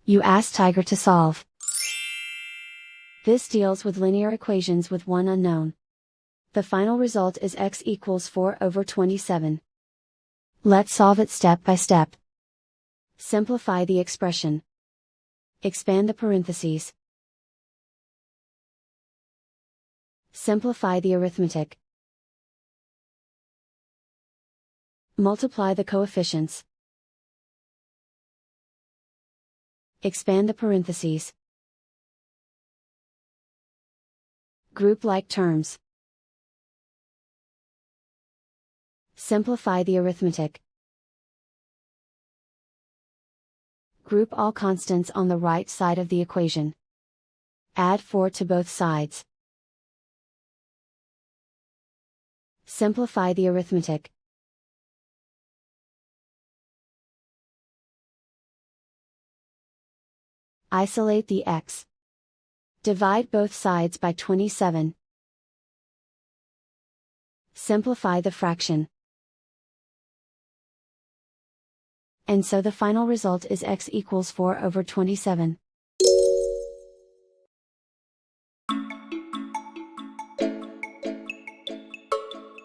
You ask Tiger to solve. This deals with linear equations with one unknown. The final result is x equals 4/27. Let's solve it step by step. Simplify the expression. Expand the parentheses. Simplify the arithmetic. Multiply the coefficients. Expand the parentheses. Group like terms. Simplify the arithmetic. Group all constants on the right side of the equation. Add 4 to both sides. Simplify the arithmetic. Isolate the x. Divide both sides by 27. Simplify the fraction. And so the final result is x equals 4/27.